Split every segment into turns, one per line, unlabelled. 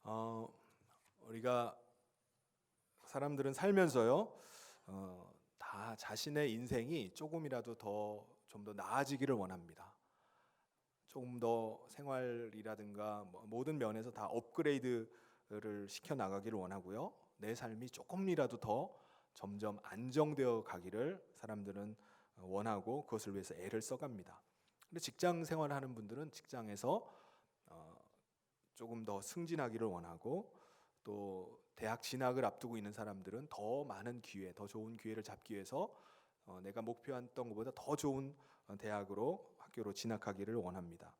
어, 우리가 사람들은 살면서요, 다 자신의 인생이 조금이라도 좀 더 나아지기를 원합니다. 조금 더 생활이라든가 모든 면에서 다 업그레이드를 시켜 나가기를 원하고요. 내 삶이 조금이라도 더 점점 안정되어 가기를 사람들은 원하고 그것을 위해서 애를 써갑니다. 근데 직장 생활하는 분들은 직장에서 조금 더 승진하기를 원하고, 또 대학 진학을 앞두고 있는 사람들은 더 많은 기회, 더 좋은 기회를 잡기 위해서 내가 목표했던 것보다 더 좋은 대학으로 학교로 진학하기를 원합니다.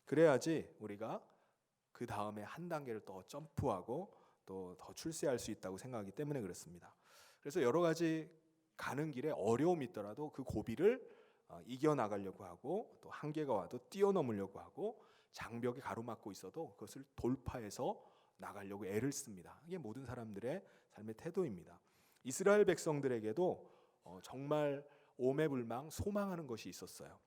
그래야지 우리가 그 다음에 한 단계를 더 점프하고 또 더 출세할 수 있다고 생각하기 때문에 그렇습니다. 그래서 여러 가지 가는 길에 어려움이 있더라도 그 고비를 이겨나가려고 하고, 또 한계가 와도 뛰어넘으려고 하고, 장벽이 가로막고 있어도 그것을 돌파해서 나가려고 애를 씁니다. 이게 모든 사람들의 삶의 태도입니다. 이스라엘 백성들에게도 정말 오매불망 소망하는 것이 있었어요.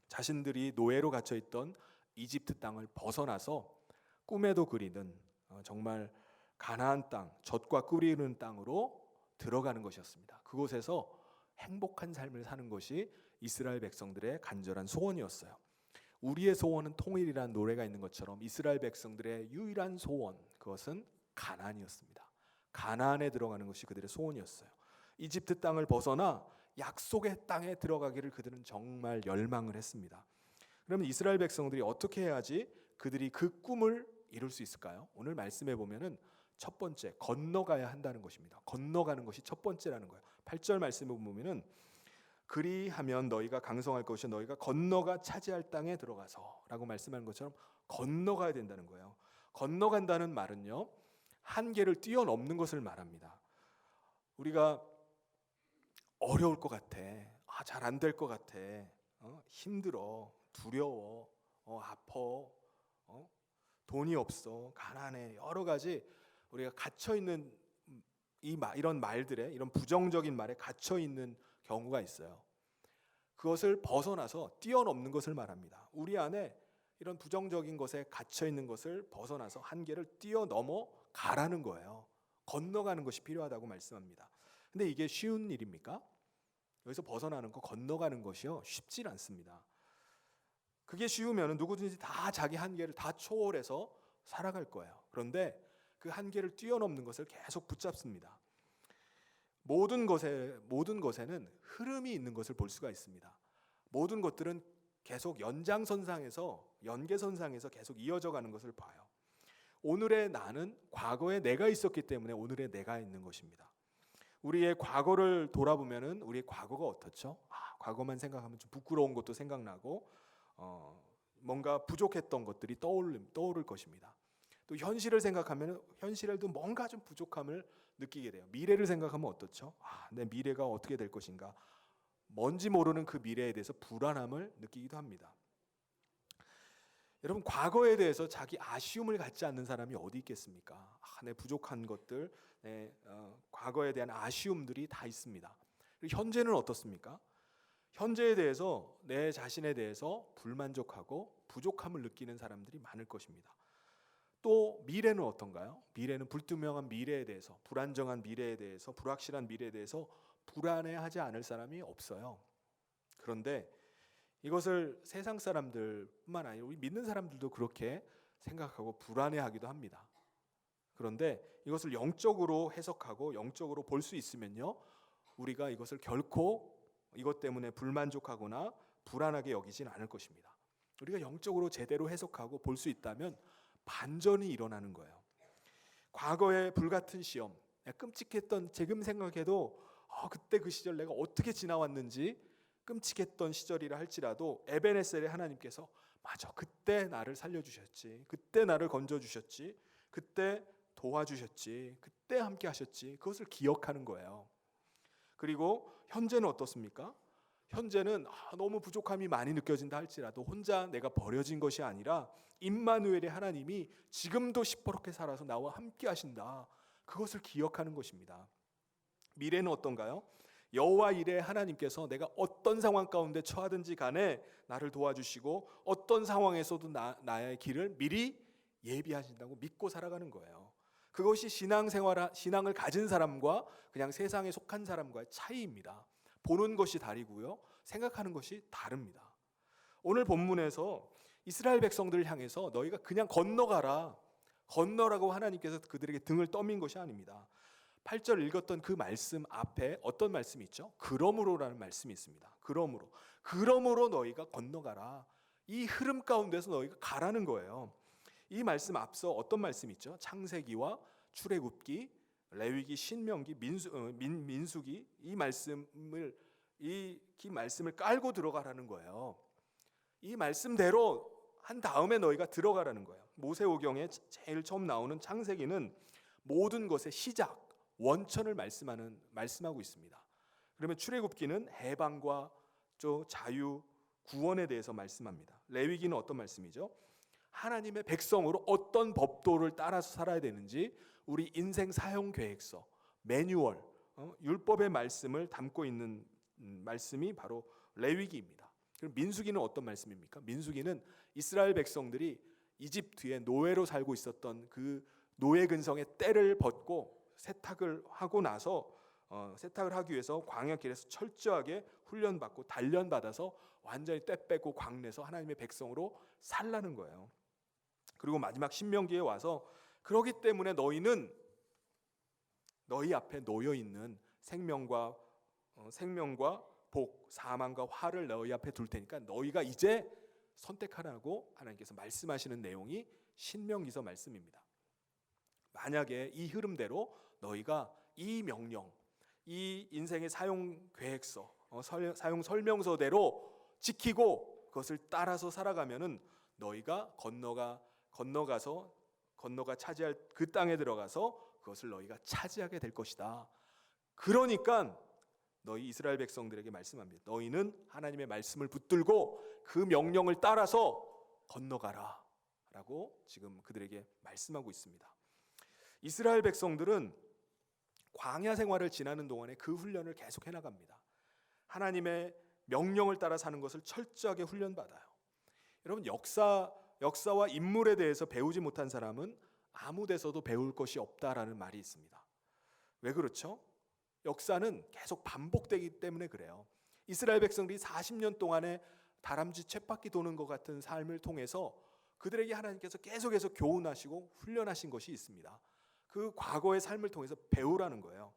자신들이 노예로 갇혀있던 이집트 땅을 벗어나서 꿈에도 그리는 정말 가나안 땅, 젖과 꿀이 흐르는 땅으로 들어가는 것이었습니다. 그곳에서 행복한 삶을 사는 것이 이스라엘 백성들의 간절한 소원이었어요. 우리의 소원은 통일이라는 노래가 있는 것처럼 이스라엘 백성들의 유일한 소원, 그것은 가나안이었습니다. 가나안에 들어가는 것이 그들의 소원이었어요. 이집트 땅을 벗어나 약속의 땅에 들어가기를 그들은 정말 열망을 했습니다. 그러면 이스라엘 백성들이 어떻게 해야지 그들이 그 꿈을 이룰 수 있을까요? 오늘 말씀해 보면은 첫 번째, 건너가야 한다는 것입니다. 건너가는 것이 첫 번째라는 거예요. 8절 말씀에 보면은 그리하면 너희가 강성할 것이요 너희가 건너가 차지할 땅에 들어가서 라고 말씀하는 것처럼 건너가야 된다는 거예요. 건너간다는 말은요, 한계를 뛰어넘는 것을 말합니다. 우리가 어려울 것 같아, 잘 안 될 것 같아, 힘들어, 두려워, 아파, 돈이 없어, 가난해, 여러 가지 우리가 갇혀 있는 이런 말들에, 이런 부정적인 말에 갇혀 있는 경우가 있어요. 그것을 벗어나서 뛰어넘는 것을 말합니다. 우리 안에 이런 부정적인 것에 갇혀 있는 것을 벗어나서 한계를 뛰어넘어 가라는 거예요. 건너가는 것이 필요하다고 말씀합니다. 근데 이게 쉬운 일입니까? 여기서 벗어나는 거, 건너가는 것이요, 쉽지 않습니다. 그게 쉬우면 누구든지 다 자기 한계를 다 초월해서 살아갈 거예요. 그런데 그 한계를 뛰어넘는 것을 계속 붙잡습니다. 모든 것에는 흐름이 있는 것을 볼 수가 있습니다. 모든 것들은 계속 연계선상에서 계속 이어져 가는 것을 봐요. 오늘의 나는 과거에 내가 있었기 때문에 오늘의 내가 있는 것입니다. 우리의 과거를 돌아보면은 우리의 과거가 어떻죠? 과거만 생각하면 좀 부끄러운 것도 생각나고, 뭔가 부족했던 것들이 떠오를 것입니다. 또 현실을 생각하면 현실에도 뭔가 좀 부족함을 느끼게 돼요. 미래를 생각하면 어떻죠? 내 미래가 어떻게 될 것인가? 뭔지 모르는 그 미래에 대해서 불안함을 느끼기도 합니다. 여러분, 과거에 대해서 자기 아쉬움을 갖지 않는 사람이 어디 있겠습니까? 내 부족한 것들, 내 과거에 대한 아쉬움들이 다 있습니다. 그리고 현재는 어떻습니까? 현재에 대해서, 내 자신에 대해서 불만족하고 부족함을 느끼는 사람들이 많을 것입니다. 또 미래는 어떤가요? 미래는 불투명한 미래에 대해서, 불안정한 미래에 대해서, 불확실한 미래에 대해서 불안해하지 않을 사람이 없어요. 그런데 이것을 세상 사람들뿐만 아니라 우리 믿는 사람들도 그렇게 생각하고 불안해하기도 합니다. 그런데 이것을 영적으로 해석하고 영적으로 볼 수 있으면요, 우리가 이것을 결코 이것 때문에 불만족하거나 불안하게 여기진 않을 것입니다. 우리가 영적으로 제대로 해석하고 볼 수 있다면 반전이 일어나는 거예요. 과거의 불같은 시험, 끔찍했던, 지금 생각해도 그때 그 시절 내가 어떻게 지나왔는지 끔찍했던 시절이라 할지라도 에베네셀의 하나님께서 맞아, 그때 나를 살려주셨지, 그때 나를 건져주셨지, 그때 도와주셨지, 그때 함께 하셨지, 그것을 기억하는 거예요. 그리고 현재는 어떻습니까? 현재는 너무 부족함이 많이 느껴진다 할지라도 혼자 내가 버려진 것이 아니라 임마누엘의 하나님이 지금도 시퍼렇게 살아서 나와 함께 하신다, 그것을 기억하는 것입니다. 미래는 어떤가요? 여호와 이레 하나님께서 내가 어떤 상황 가운데 처하든지 간에 나를 도와주시고 어떤 상황에서도 나의 길을 미리 예비하신다고 믿고 살아가는 거예요. 그것이 신앙을 가진 사람과 그냥 세상에 속한 사람과의 차이입니다. 보는 것이 다르고요, 생각하는 것이 다릅니다. 오늘 본문에서 이스라엘 백성들을 향해서 너희가 그냥 건너라고 하나님께서 그들에게 등을 떠민 것이 아닙니다. 8절 읽었던 그 말씀 앞에 어떤 말씀이 있죠? 그러므로라는 말씀이 있습니다. 그러므로 너희가 건너가라. 이 흐름 가운데서 너희가 가라는 거예요. 이 말씀 앞서 어떤 말씀이 있죠? 창세기와 출애굽기, 레위기, 신명기, 민수기 이 말씀을 깔고 들어가라는 거예요. 이 말씀대로 한 다음에 너희가 들어가라는 거예요. 모세오경에 제일 처음 나오는 창세기는 모든 것의 시작, 원천을 말씀하고 있습니다. 그러면 출애굽기는 해방과 자유, 구원에 대해서 말씀합니다. 레위기는 어떤 말씀이죠? 하나님의 백성으로 어떤 법도를 따라서 살아야 되는지 우리 인생 사용 계획서, 매뉴얼, 율법의 말씀을 담고 있는 말씀이 바로 레위기입니다. 그럼 민수기는 어떤 말씀입니까? 민수기는 이스라엘 백성들이 이집트의 노예로 살고 있었던 그 노예 근성의 때를 벗고 세탁을 하고 나서 세탁을 하기 위해서 광야길에서 철저하게 훈련받고 단련받아서 완전히 때 빼고 광내서 하나님의 백성으로 살라는 거예요. 그리고 마지막 신명기에 와서 그러기 때문에 너희는 너희 앞에 놓여 있는 생명과 복, 사망과 화를 너희 앞에 둘 테니까 너희가 이제 선택하라고 하나님께서 말씀하시는 내용이 신명기서 말씀입니다. 만약에 이 흐름대로 너희가 이 명령, 이 인생의 사용 계획서, 사용 설명서대로 지키고 그것을 따라서 살아가면은 너희가 건너가 차지할 그 땅에 들어가서 그것을 너희가 차지하게 될 것이다. 그러니까 너희 이스라엘 백성들에게 말씀합니다. 너희는 하나님의 말씀을 붙들고 그 명령을 따라서 건너가라 라고 지금 그들에게 말씀하고 있습니다. 이스라엘 백성들은 광야 생활을 지나는 동안에 그 훈련을 계속 해나갑니다. 하나님의 명령을 따라 사는 것을 철저하게 훈련받아요. 여러분, 역사와 인물에 대해서 배우지 못한 사람은 아무 데서도 배울 것이 없다라는 말이 있습니다. 왜 그렇죠? 역사는 계속 반복되기 때문에 그래요. 이스라엘 백성들이 40년 동안에 다람쥐 쳇바퀴 도는 것 같은 삶을 통해서 그들에게 하나님께서 계속해서 교훈하시고 훈련하신 것이 있습니다. 그 과거의 삶을 통해서 배우라는 거예요.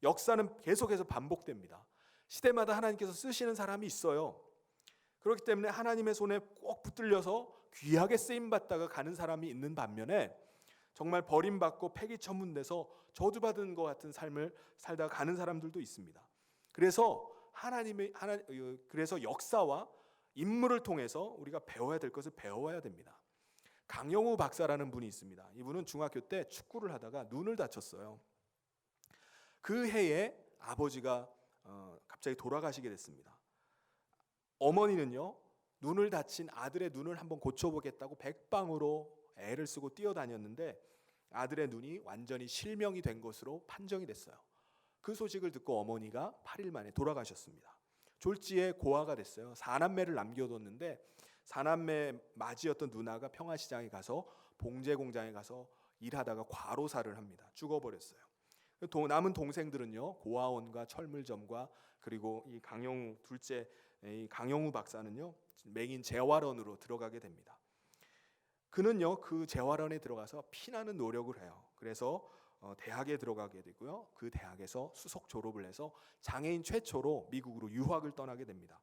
역사는 계속해서 반복됩니다. 시대마다 하나님께서 쓰시는 사람이 있어요. 그렇기 때문에 하나님의 손에 꼭 붙들려서 귀하게 쓰임받다가 가는 사람이 있는 반면에 정말 버림받고 폐기 처분돼서 저주받은 것 같은 삶을 살다가 가는 사람들도 있습니다. 그래서 그래서 역사와 인물을 통해서 우리가 배워야 될 것을 배워야 됩니다. 강영우 박사라는 분이 있습니다. 이분은 중학교 때 축구를 하다가 눈을 다쳤어요. 그 해에 아버지가 갑자기 돌아가시게 됐습니다. 어머니는요, 눈을 다친 아들의 눈을 한번 고쳐보겠다고 백방으로 애를 쓰고 뛰어다녔는데 아들의 눈이 완전히 실명이 된 것으로 판정이 됐어요. 그 소식을 듣고 어머니가 8일 만에 돌아가셨습니다. 졸지에 고아가 됐어요. 4남매를 남겨뒀는데 4남매 맞이였던 누나가 평화시장에 가서 봉제 공장에 가서 일하다가 과로사를 합니다. 죽어버렸어요. 남은 동생들은요, 고아원과 철물점과 그리고 이 강영우 둘째 이 강영우 박사는요, 맹인 재활원으로 들어가게 됩니다. 그는요, 그 재활원에 들어가서 피나는 노력을 해요. 그래서 대학에 들어가게 되고요. 그 대학에서 수석 졸업을 해서 장애인 최초로 미국으로 유학을 떠나게 됩니다.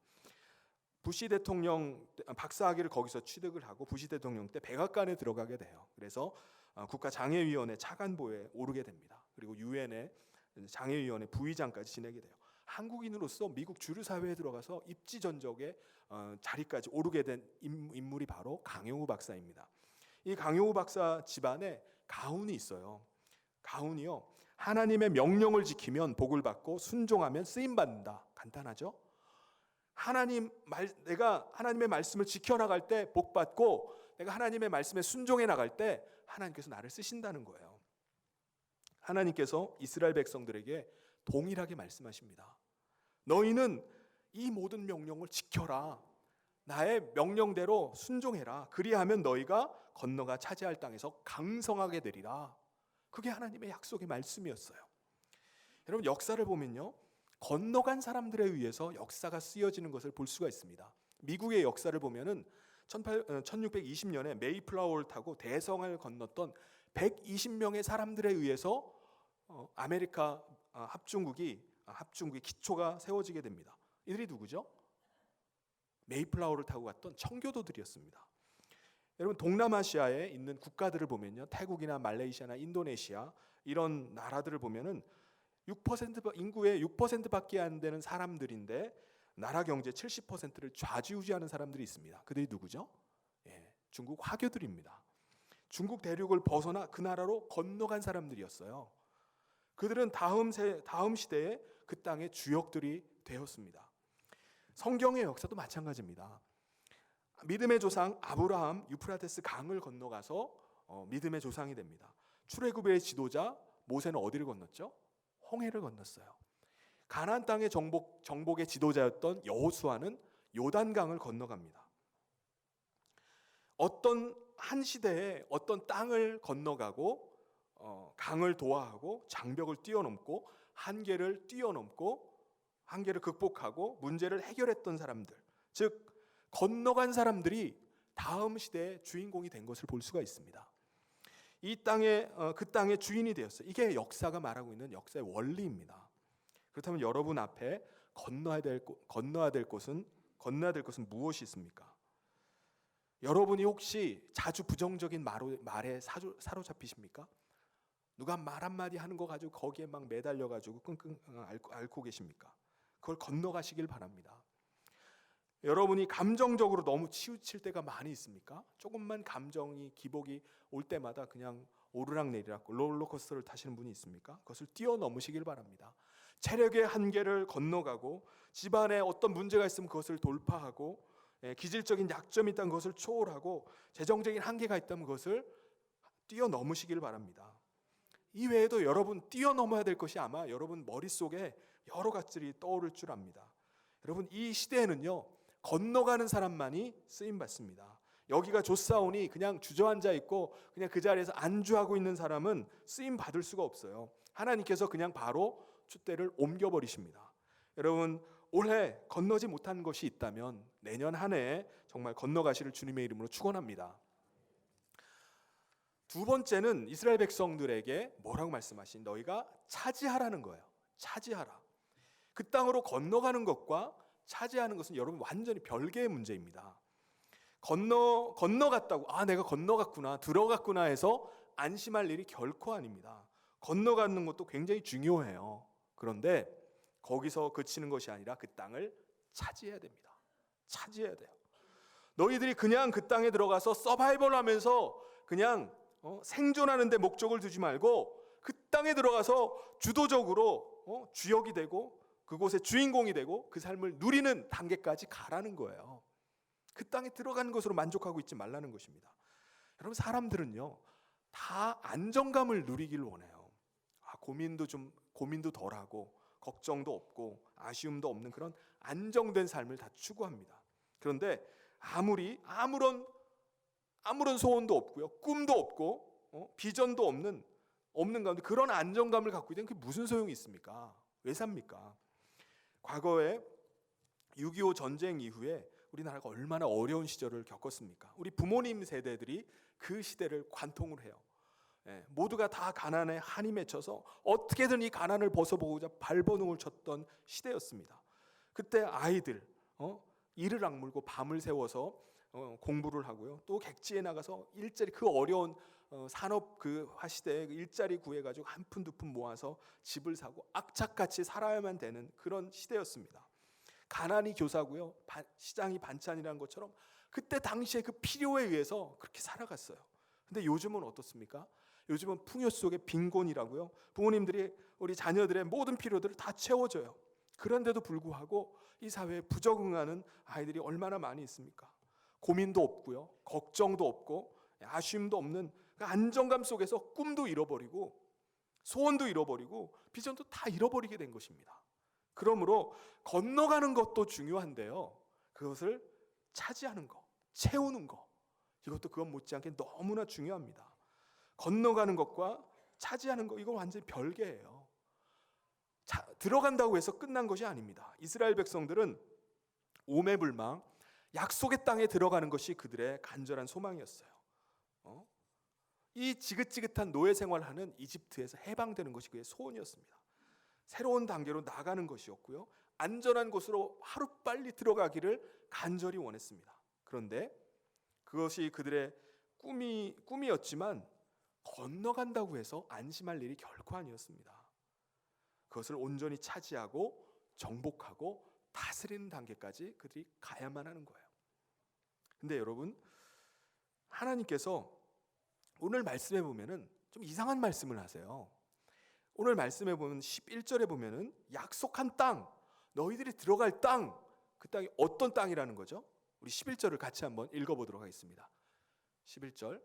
부시 대통령 박사학위를 거기서 취득을 하고 부시 대통령 때 백악관에 들어가게 돼요. 그래서 국가장애위원회 차관보에 오르게 됩니다. 그리고 유엔의 장애위원회 부의장까지 지내게 돼요. 한국인으로서 미국 주류사회에 들어가서 입지전적의 자리까지 오르게 된 인물이 바로 강영우 박사입니다. 이 강영우 박사 집안에 가훈이 있어요. 가훈이요, 하나님의 명령을 지키면 복을 받고 순종하면 쓰임 받는다. 간단하죠? 내가 하나님의 말씀을 지켜나갈 때 복 받고 내가 하나님의 말씀에 순종해 나갈 때 하나님께서 나를 쓰신다는 거예요. 하나님께서 이스라엘 백성들에게 동일하게 말씀하십니다. 너희는 이 모든 명령을 지켜라. 나의 명령대로 순종해라. 그리하면 너희가 건너가 차지할 땅에서 강성하게 되리라. 그게 하나님의 약속의 말씀이었어요. 여러분, 역사를 보면요, 건너간 사람들에 의해서 역사가 쓰여지는 것을 볼 수가 있습니다. 미국의 역사를 보면은 1620년에 메이플라워를 타고 대성을 건넜던 120명의 사람들에 의해서 아메리카 합중국의 기초가 세워지게 됩니다. 이들이 누구죠? 메이플라워를 타고 갔던 청교도들이었습니다. 여러분, 동남아시아에 있는 국가들을 보면요, 태국이나 말레이시아나 인도네시아 이런 나라들을 보면은 6% 인구의 6%밖에 안 되는 사람들인데 나라 경제 70%를 좌지우지하는 사람들이 있습니다. 그들이 누구죠? 중국 화교들입니다. 중국 대륙을 벗어나 그 나라로 건너간 사람들이었어요. 그들은 다음 시대에 그 땅의 주역들이 되었습니다. 성경의 역사도 마찬가지입니다. 믿음의 조상 아브라함 유프라테스 강을 건너가서 믿음의 조상이 됩니다. 출애굽의 지도자 모세는 어디를 건넜죠? 홍해를 건넜어요. 가나안 땅의 정복의 지도자였던 여호수아는 요단강을 건너갑니다. 어떤 한 시대에 어떤 땅을 건너가고 강을 도하하고 장벽을 뛰어넘고 한계를 극복하고 문제를 해결했던 사람들, 즉 건너간 사람들이 다음 시대의 주인공이 된 것을 볼 수가 있습니다. 그 땅의 주인이 되었어요. 이게 역사가 말하고 있는 역사의 원리입니다. 그렇다면 여러분 앞에 건너야 될 것은 무엇이 있습니까? 여러분이 혹시 자주 부정적인 말에 사로잡히십니까? 누가 말 한마디 하는 거 가지고 거기에 막 매달려 가지고 끙끙 앓고 계십니까? 그걸 건너가시길 바랍니다. 여러분이 감정적으로 너무 치우칠 때가 많이 있습니까? 조금만 감정이 기복이 올 때마다 그냥 오르락내리락 롤러코스터를 타시는 분이 있습니까? 그것을 뛰어넘으시길 바랍니다. 체력의 한계를 건너가고 집안에 어떤 문제가 있으면 그것을 돌파하고 기질적인 약점이 있다면 그것을 초월하고 재정적인 한계가 있다면 그것을 뛰어넘으시길 바랍니다. 이 외에도 여러분 뛰어넘어야 될 것이 아마 여러분 머릿속에 여러 가지들이 떠오를 줄 압니다. 여러분, 이 시대에는요, 건너가는 사람만이 쓰임 받습니다. 여기가 좋사오니 그냥 주저앉아 있고 그냥 그 자리에서 안주하고 있는 사람은 쓰임 받을 수가 없어요. 하나님께서 그냥 바로 촛대를 옮겨버리십니다. 여러분, 올해 건너지 못한 것이 있다면 내년 한 해에 정말 건너가시를 주님의 이름으로 축원합니다. 두 번째는 이스라엘 백성들에게 뭐라고 말씀하신? 너희가 차지하라는 거예요. 차지하라. 그 땅으로 건너가는 것과 차지하는 것은 여러분 완전히 별개의 문제입니다. 건너갔다고 내가 건너갔구나, 들어갔구나 해서 안심할 일이 결코 아닙니다. 건너가는 것도 굉장히 중요해요. 그런데 거기서 그치는 것이 아니라 그 땅을 차지해야 됩니다. 차지해야 돼요. 너희들이 그냥 그 땅에 들어가서 서바이벌 하면서 그냥 생존하는 데 목적을 두지 말고 그 땅에 들어가서 주도적으로 주역이 되고 그곳의 주인공이 되고 그 삶을 누리는 단계까지 가라는 거예요. 그 땅에 들어가는 것으로 만족하고 있지 말라는 것입니다. 여러분, 사람들은요 다 안정감을 누리길 원해요. 고민도 덜하고 걱정도 없고 아쉬움도 없는 그런 안정된 삶을 다 추구합니다. 그런데 아무런 소원도 없고요, 꿈도 없고 비전도 없는 가운데 그런 안정감을 갖고 있는 게 무슨 소용이 있습니까? 왜 삽니까? 과거에 6.25 전쟁 이후에 우리나라가 얼마나 어려운 시절을 겪었습니까? 우리 부모님 세대들이 그 시대를 관통을 해요. 모두가 다 가난에 한이 맺혀서 어떻게든 이 가난을 벗어보고자 발버둥을 쳤던 시대였습니다. 그때 아이들 이를 악물고 밤을 새워서 공부를 하고요, 또 객지에 나가서 일자리, 그 어려운 산업 그 시대에 일자리 구해가지고 한 푼 두 푼 모아서 집을 사고 악착같이 살아야만 되는 그런 시대였습니다. 가난이 교사고요, 시장이 반찬이라는 것처럼 그때 당시에 그 필요에 의해서 그렇게 살아갔어요. 근데 요즘은 어떻습니까? 요즘은 풍요 속의 빈곤이라고요, 부모님들이 우리 자녀들의 모든 필요들을 다 채워줘요. 그런데도 불구하고 이 사회에 부적응하는 아이들이 얼마나 많이 있습니까? 고민도 없고요, 걱정도 없고 아쉬움도 없는 그 안정감 속에서 꿈도 잃어버리고 소원도 잃어버리고 비전도 다 잃어버리게 된 것입니다. 그러므로 건너가는 것도 중요한데요, 그것을 차지하는 거, 채우는 거, 이것도 그것 못지않게 너무나 중요합니다. 건너가는 것과 차지하는 거, 이건 완전히 별개예요. 들어간다고 해서 끝난 것이 아닙니다. 이스라엘 백성들은 오매불망 약속의 땅에 들어가는 것이 그들의 간절한 소망이었어요. 이 지긋지긋한 노예 생활하는 이집트에서 해방되는 것이 그의 소원이었습니다. 새로운 단계로 나가는 것이었고요, 안전한 곳으로 하루빨리 들어가기를 간절히 원했습니다. 그런데 그것이 그들의 꿈이었지만 건너간다고 해서 안심할 일이 결코 아니었습니다. 그것을 온전히 차지하고 정복하고 다스리는 단계까지 그들이 가야만 하는 거예요. 근데 여러분, 하나님께서 오늘 말씀해 보면은 좀 이상한 말씀을 하세요. 오늘 말씀해 보면 11절에 보면은 약속한 땅, 너희들이 들어갈 땅, 그 땅이 어떤 땅이라는 거죠? 우리 11절을 같이 한번 읽어보도록 하겠습니다. 11절.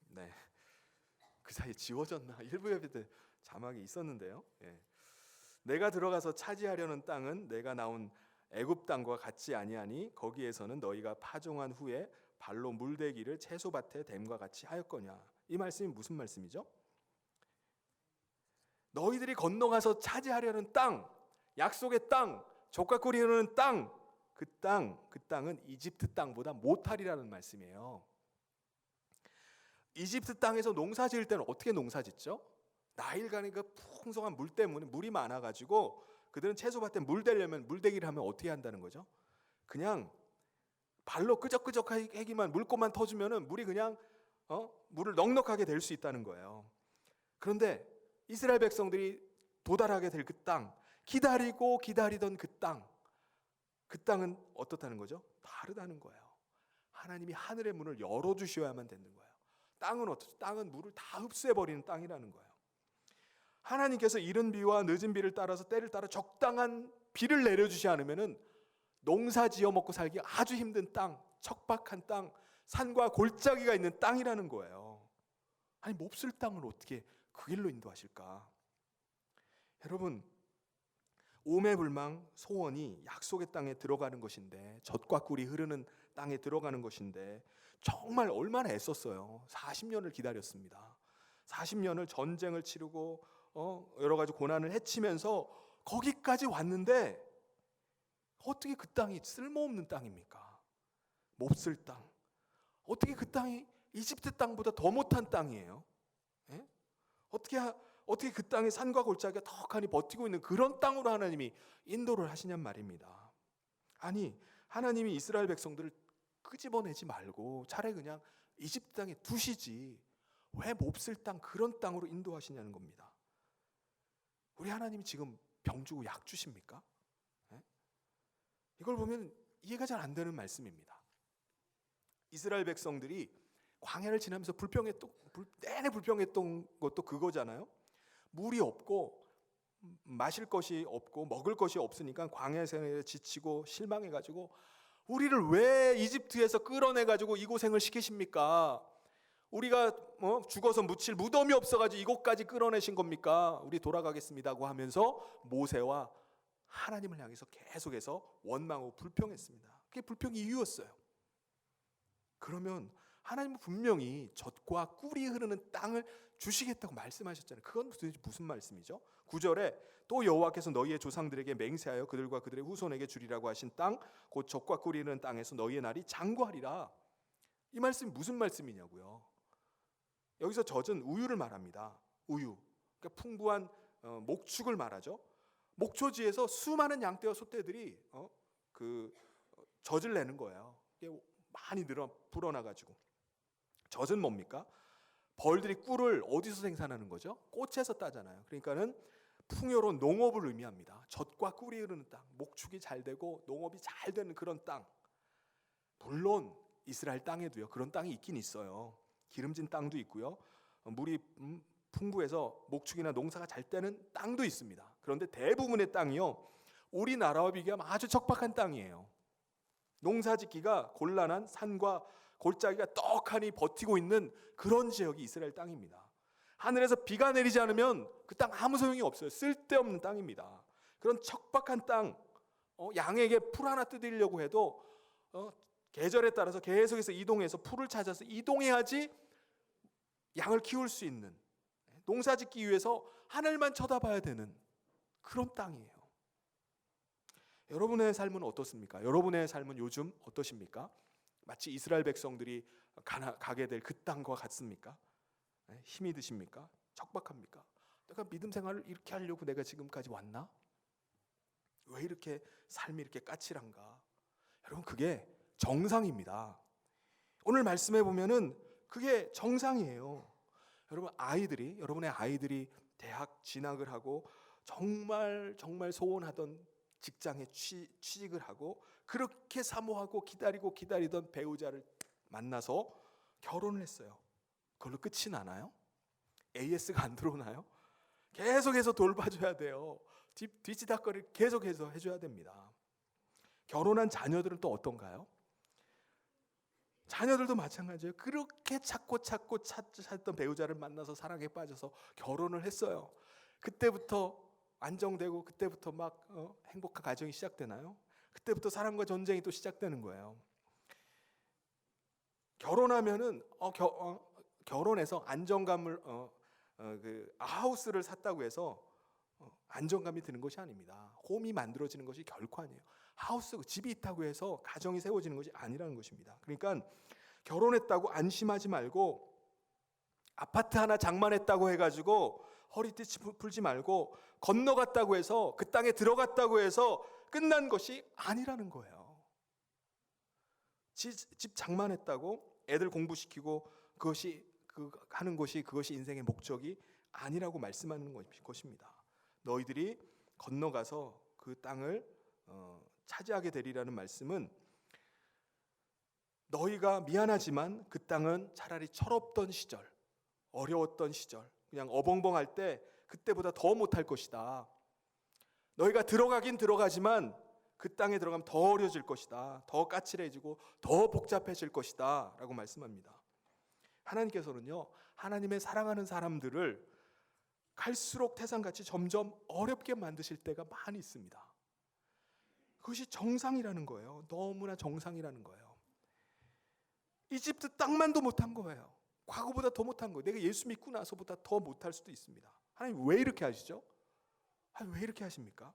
네, 그 사이에 지워졌나? 일부 예배 때 자막이 있었는데요. 예. 내가 들어가서 차지하려는 땅은 내가 나온 애굽 땅과 같지 아니하니 거기에서는 너희가 파종한 후에 발로 물대기를 채소밭에 댐과 같이 하였거냐. 이 말씀이 무슨 말씀이죠? 너희들이 건너가서 차지하려는 땅, 약속의 땅, 족과 꿀이 흐르는 땅, 그 땅은 이집트 땅보다 못하리라는 말씀이에요. 이집트 땅에서 농사 지을 때는 어떻게 농사 짓죠? 나일강의 그 풍성한 물 때문에 물이 많아가지고 그들은 채소밭에 물 대려면 물대기를 하면 어떻게 한다는 거죠? 그냥 발로 끄적끄적하기만 물꼬만 터주면은 물이 그냥 물을 넉넉하게 될 수 있다는 거예요. 그런데 이스라엘 백성들이 도달하게 될 그 땅, 기다리고 기다리던 그 땅은 어떻다는 거죠? 다르다는 거예요. 하나님이 하늘의 문을 열어주셔야만 되는 거예요. 땅은 어떻죠? 땅은 물을 다 흡수해버리는 땅이라는 거예요. 하나님께서 이른 비와 늦은 비를 따라서 때를 따라 적당한 비를 내려주지 않으면은 농사 지어 먹고 살기 아주 힘든 땅, 척박한 땅, 산과 골짜기가 있는 땅이라는 거예요. 아니, 몹쓸 땅을 어떻게 그 길로 인도하실까? 여러분, 오매불망 소원이 약속의 땅에 들어가는 것인데, 젖과 꿀이 흐르는 땅에 들어가는 것인데 정말 얼마나 애썼어요. 40년을 기다렸습니다. 40년을 전쟁을 치르고 여러 가지 고난을 헤치면서 거기까지 왔는데 어떻게 그 땅이 쓸모없는 땅입니까? 몹쓸 땅. 어떻게 그 땅이 이집트 땅보다 더 못한 땅이에요? 예? 어떻게 그 땅의 산과 골짜기가 턱하니 버티고 있는 그런 땅으로 하나님이 인도를 하시냔 말입니다. 아니, 하나님이 이스라엘 백성들을 끄집어내지 말고 차라리 그냥 이집트 땅에 두시지 왜 몹쓸 땅, 그런 땅으로 인도하시냐는 겁니다. 우리 하나님이 지금 병 주고 약 주십니까? 예? 이걸 보면 이해가 잘 안 되는 말씀입니다. 이스라엘 백성들이 광야를 지나면서 내내 불평했던 것도 그거잖아요. 물이 없고 마실 것이 없고 먹을 것이 없으니까 광야에서 지치고 실망해가지고 우리를 왜 이집트에서 끌어내가지고 이 고생을 시키십니까? 우리가 죽어서 묻힐 무덤이 없어가지고 이곳까지 끌어내신 겁니까? 우리 돌아가겠습니다고 하면서 모세와 하나님을 향해서 계속해서 원망하고 불평했습니다. 그게 불평의 이유였어요. 그러면 하나님은 분명히 젖과 꿀이 흐르는 땅을 주시겠다고 말씀하셨잖아요. 그건 무슨 말씀이죠? 9절에 또 여호와께서 너희의 조상들에게 맹세하여 그들과 그들의 후손에게 주리라고 하신 땅, 곧 젖과 꿀이 흐르는 땅에서 너희의 날이 장구하리라. 이 말씀이 무슨 말씀이냐고요? 여기서 젖은 우유를 말합니다. 우유, 그러니까 풍부한 목축을 말하죠. 목초지에서 수많은 양떼와 소떼들이 그 젖을 내는 거예요. 이게 많이 불어나가지고. 젖은 뭡니까? 벌들이 꿀을 어디서 생산하는 거죠? 꽃에서 따잖아요. 그러니까는 풍요로운 농업을 의미합니다. 젖과 꿀이 흐르는 땅, 목축이 잘 되고 농업이 잘 되는 그런 땅. 물론 이스라엘 땅에도요, 그런 땅이 있긴 있어요. 기름진 땅도 있고요, 물이 풍부해서 목축이나 농사가 잘 되는 땅도 있습니다. 그런데 대부분의 땅이요, 우리나라와 비교하면 아주 척박한 땅이에요. 농사짓기가 곤란한 산과 골짜기가 떡하니 버티고 있는 그런 지역이 이스라엘 땅입니다. 하늘에서 비가 내리지 않으면 그 땅 아무 소용이 없어요. 쓸데없는 땅입니다. 그런 척박한 땅, 양에게 풀 하나 뜯으려고 해도 계절에 따라서 계속해서 이동해서 풀을 찾아서 이동해야지 양을 키울 수 있는, 농사 짓기 위해서 하늘만 쳐다봐야 되는 그런 땅이에요. 여러분의 삶은 어떻습니까? 여러분의 삶은 요즘 어떠십니까? 마치 이스라엘 백성들이 가게 될 그 땅과 같습니까? 힘이 드십니까? 척박합니까? 내가 믿음 생활을 이렇게 하려고 내가 지금까지 왔나? 왜 이렇게 삶이 이렇게 까칠한가? 여러분, 그게 정상입니다. 오늘 말씀해 보면은 그게 정상이에요. 여러분의 아이들이 대학 진학을 하고 정말 소원하던 직장에 취직을 하고 그렇게 사모하고 기다리던 배우자를 만나서 결혼을 했어요. 그걸로 끝이 나나요? AS가 안 들어오나요? 계속해서 돌봐줘야 돼요. 뒤치다거리를 계속해서 해줘야 됩니다. 결혼한 자녀들은 또 어떤가요? 자녀들도 마찬가지예요. 그렇게 찾던 배우자를 만나서 사랑에 빠져서 결혼을 했어요. 그때부터 안정되고 그때부터 막 행복한 가정이 시작되나요? 그때부터 사랑과 전쟁이 또 시작되는 거예요. 결혼하면은 결혼해서 안정감을 그 하우스를 샀다고 해서 안정감이 드는 것이 아닙니다. 홈이 만들어지는 것이 결코 아니에요. 하우스, 집이 있다고 해서 가정이 세워지는 것이 아니라는 것입니다. 그러니까 결혼했다고 안심하지 말고 아파트 하나 장만했다고 해가지고 허리띠 풀지 말고 건너갔다고 해서 그 땅에 들어갔다고 해서 끝난 것이 아니라는 거예요. 집 장만했다고 애들 공부시키고 그것이 인생의 목적이 아니라고 말씀하는 것입니다. 너희들이 건너가서 그 땅을 차지하게 되리라는 말씀은 너희가 미안하지만 그 땅은 차라리 철없던 시절, 어려웠던 시절, 그냥 어벙벙할 때 그때보다 더 못할 것이다. 너희가 들어가긴 들어가지만 그 땅에 들어가면 더 어려워질 것이다. 더 까칠해지고 더 복잡해질 것이다 라고 말씀합니다. 하나님께서는요, 하나님의 사랑하는 사람들을 갈수록 태산같이 점점 어렵게 만드실 때가 많이 있습니다. 그것이 정상이라는 거예요. 너무나 정상이라는 거예요. 이집트 땅만도 못한 거예요. 과거보다 더 못한 거예요. 내가 예수 믿고 나서보다 더 못할 수도 있습니다. 하나님 왜 이렇게 하시죠? 왜 이렇게 하십니까?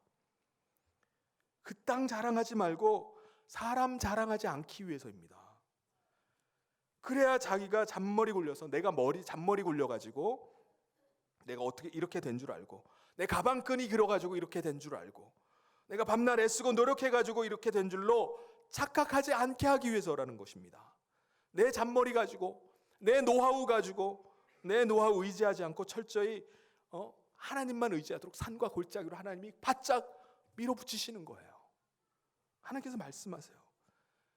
그 땅 자랑하지 말고 사람 자랑하지 않기 위해서입니다. 그래야 자기가 잔머리 굴려서 내가 잔머리 굴려가지고 내가 어떻게 이렇게 된 줄 알고, 내 가방끈이 길어가지고 이렇게 된 줄 알고, 내가 밤낮 애쓰고 노력해가지고 이렇게 된 줄로 착각하지 않게 하기 위해서라는 것입니다. 내 잔머리 가지고, 내 노하우 가지고, 내 노하우 의지하지 않고 철저히 하나님만 의지하도록 산과 골짜기로 하나님이 바짝 밀어붙이시는 거예요. 하나님께서 말씀하세요.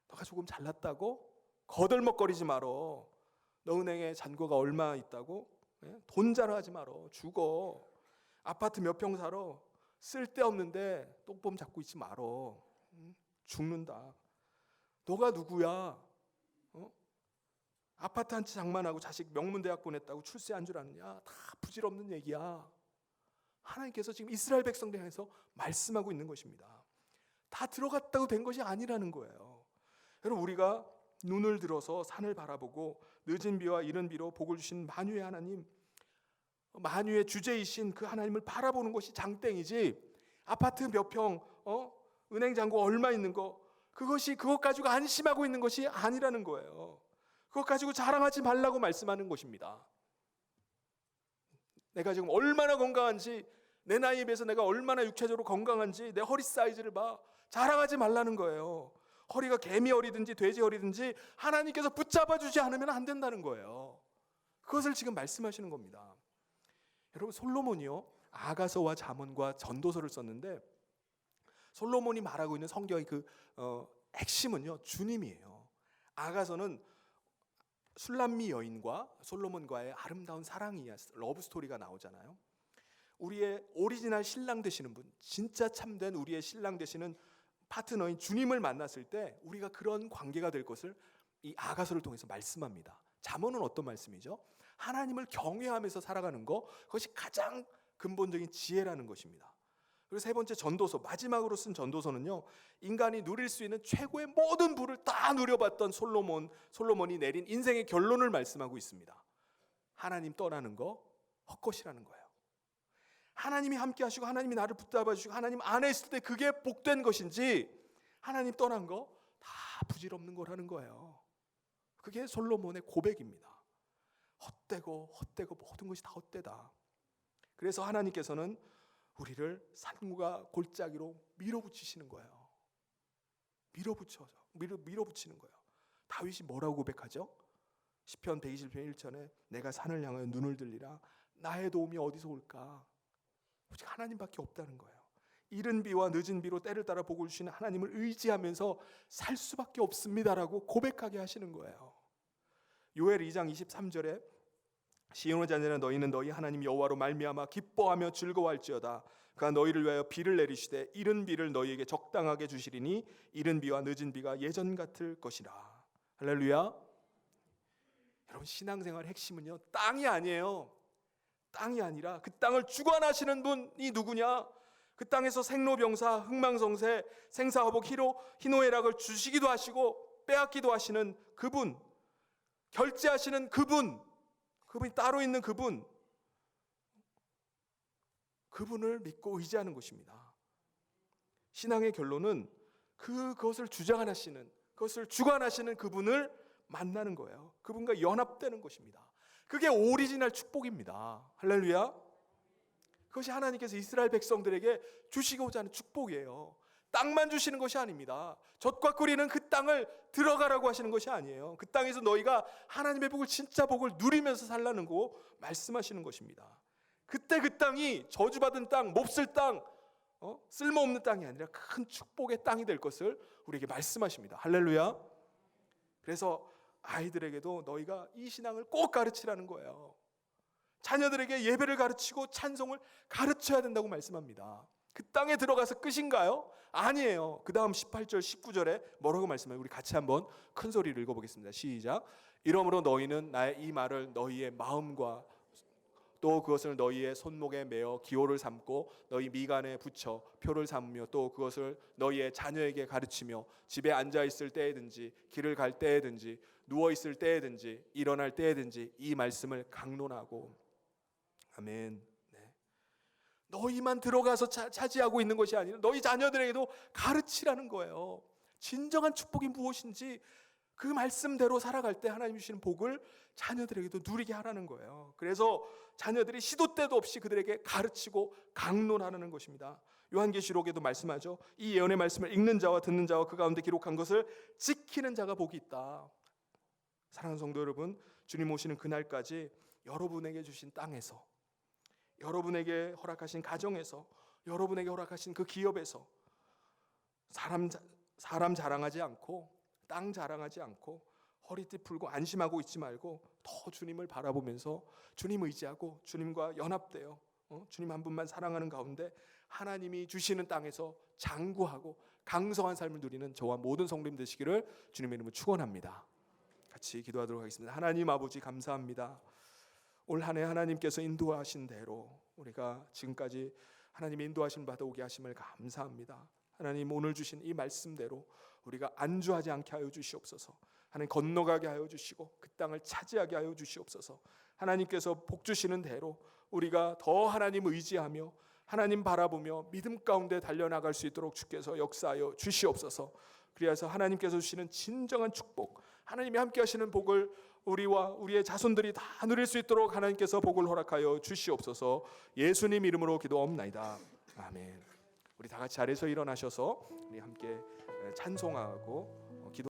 너가 조금 잘났다고 거들먹거리지 말어. 너 은행에 잔고가 얼마 있다고 돈 자랑하지 말어. 죽어. 아파트 몇 평 살아. 쓸데없는데 똥범 잡고 있지 말어. 죽는다. 너가 누구야? 아파트 한 채 장만하고 자식 명문대학 보냈다고 출세한 줄 아느냐? 다 부질없는 얘기야. 하나님께서 지금 이스라엘 백성들 향해서 말씀하고 있는 것입니다. 다 들어갔다고 된 것이 아니라는 거예요. 여러분, 우리가 눈을 들어서 산을 바라보고 늦은 비와 이른 비로 복을 주신 만유의 하나님, 만유의 주제이신 그 하나님을 바라보는 것이 장땡이지, 아파트 몇 평, 은행 잔고 얼마 있는 거, 그것 가지고 안심하고 있는 것이 아니라는 거예요. 그것 가지고 자랑하지 말라고 말씀하는 것입니다. 내가 지금 얼마나 건강한지, 내 나이에 비해서 내가 얼마나 육체적으로 건강한지 내 허리 사이즈를 봐. 자랑하지 말라는 거예요. 허리가 개미 허리든지 돼지 허리든지 하나님께서 붙잡아 주지 않으면 안 된다는 거예요. 그것을 지금 말씀하시는 겁니다. 여러분, 솔로몬이요, 아가서와 잠언과 전도서를 썼는데 솔로몬이 말하고 있는 성경의 그 핵심은요, 주님이에요. 아가서는 술람미 여인과 솔로몬과의 아름다운 사랑이 러브 스토리가 나오잖아요. 우리의 오리지널 신랑 되시는 분, 진짜 참된 우리의 신랑 되시는 파트너인 주님을 만났을 때 우리가 그런 관계가 될 것을 이 아가서를 통해서 말씀합니다. 잠언은 어떤 말씀이죠? 하나님을 경외하면서 살아가는 것, 그것이 가장 근본적인 지혜라는 것입니다. 그리고 세 번째 전도서, 마지막으로 쓴 전도서는요, 인간이 누릴 수 있는 최고의 모든 부를 다 누려봤던 솔로몬이 내린 인생의 결론을 말씀하고 있습니다. 하나님 떠나는 거 헛것이라는 거예요. 하나님이 함께 하시고 하나님이 나를 붙잡아 주시고 하나님 안에 있을 때 그게 복된 것인지, 하나님 떠난 거 다 부질없는 거라는 거예요. 그게 솔로몬의 고백입니다. 헛되고 모든 것이 다 헛되다. 그래서 하나님께서는 우리를 산과 골짜기로 밀어붙이시는 거예요. 밀어붙이는 거예요. 다윗이 뭐라고 고백하죠? 시편 120편 1절에 내가 산을 향하여 눈을 들리라. 나의 도움이 어디서 올까? 오직 하나님밖에 없다는 거예요. 이른 비와 늦은 비로 때를 따라 복을 주시는 하나님을 의지하면서 살 수밖에 없습니다라고 고백하게 하시는 거예요. 요엘 2장 23절에 시온의 자녀는 너희는 너희 하나님 여호와로 말미암아 기뻐하며 즐거워할지어다. 그가 너희를 위하여 비를 내리시되 이른 비를 너희에게 적당하게 주시리니 이른 비와 늦은 비가 예전 같을 것이라. 할렐루야. 여러분, 신앙생활의 핵심은요, 땅이 아니에요. 땅이 아니라 그 땅을 주관하시는 분이 누구냐? 그 땅에서 생로병사, 흥망성쇠, 생사화복, 희노애락을 주시기도 하시고 빼앗기도 하시는 그분, 결제하시는 그분이 따로 있는 그분을 믿고 의지하는 것입니다. 신앙의 결론은 그것을 주장하시는, 그것을 주관하시는 그분을 만나는 거예요. 그분과 연합되는 것입니다. 그게 오리지널 축복입니다. 할렐루야. 그것이 하나님께서 이스라엘 백성들에게 주시고자 하는 축복이에요. 땅만 주시는 것이 아닙니다. 젖과 꿀이는 그 땅을 들어가라고 하시는 것이 아니에요. 그 땅에서 너희가 하나님의 복을, 진짜 복을 누리면서 살라는 거 말씀하시는 것입니다. 그때 그 땅이 저주받은 땅, 몹쓸 땅, 쓸모없는 땅이 아니라 큰 축복의 땅이 될 것을 우리에게 말씀하십니다. 할렐루야. 그래서 아이들에게도 너희가 이 신앙을 꼭 가르치라는 거예요. 자녀들에게 예배를 가르치고 찬송을 가르쳐야 된다고 말씀합니다. 그 땅에 들어가서 끝인가요? 아니에요. 그 다음 18절 19절에 뭐라고 말씀해요? 우리 같이 한번 큰 소리를 읽어보겠습니다. 시작. 이러므로 너희는 나의 이 말을 너희의 마음과 또 그것을 너희의 손목에 매어 기호를 삼고 너희 미간에 붙여 표를 삼으며 또 그것을 너희의 자녀에게 가르치며 집에 앉아있을 때에든지 길을 갈 때에든지 누워있을 때에든지 일어날 때에든지 이 말씀을 강론하고. 아멘. 네. 너희만 들어가서 차지하고 있는 것이 아니라 너희 자녀들에게도 가르치라는 거예요. 진정한 축복이 무엇인지 그 말씀대로 살아갈 때 하나님 주시는 복을 자녀들에게도 누리게 하라는 거예요. 그래서 자녀들이 시도 때도 없이 그들에게 가르치고 강론하는 것입니다. 요한계시록에도 말씀하죠. 이 예언의 말씀을 읽는 자와 듣는 자와 그 가운데 기록한 것을 지키는 자가 복이 있다. 사랑하는 성도 여러분, 주님 오시는 그날까지 여러분에게 주신 땅에서, 여러분에게 허락하신 가정에서, 여러분에게 허락하신 그 기업에서 사람 자랑하지 않고 땅 자랑하지 않고 허리띠 풀고 안심하고 있지 말고 더 주님을 바라보면서 주님 의지하고 주님과 연합되어 주님 한 분만 사랑하는 가운데 하나님이 주시는 땅에서 장구하고 강성한 삶을 누리는 저와 모든 성도님 되시기를 주님의 이름으로 축원합니다. 같이 기도하도록 하겠습니다. 하나님 아버지, 감사합니다. 올 한 해 하나님께서 인도하신 대로 우리가 지금까지 하나님의 인도하심 받아 오게 하심을 감사합니다. 하나님, 오늘 주신 이 말씀대로 우리가 안주하지 않게 하여 주시옵소서. 하나님, 건너가게 하여 주시고 그 땅을 차지하게 하여 주시옵소서. 하나님께서 복 주시는 대로 우리가 더 하나님 의지하며 하나님 바라보며 믿음 가운데 달려나갈 수 있도록 주께서 역사하여 주시옵소서. 그래서 하나님께서 주시는 진정한 축복, 하나님이 함께 하시는 복을 우리와 우리의 자손들이 다 누릴 수 있도록 하나님께서 복을 허락하여 주시옵소서. 예수님 이름으로 기도옵나이다. 아멘. 우리 다 같이 자리에서 일어나셔서 우리 함께 찬송하고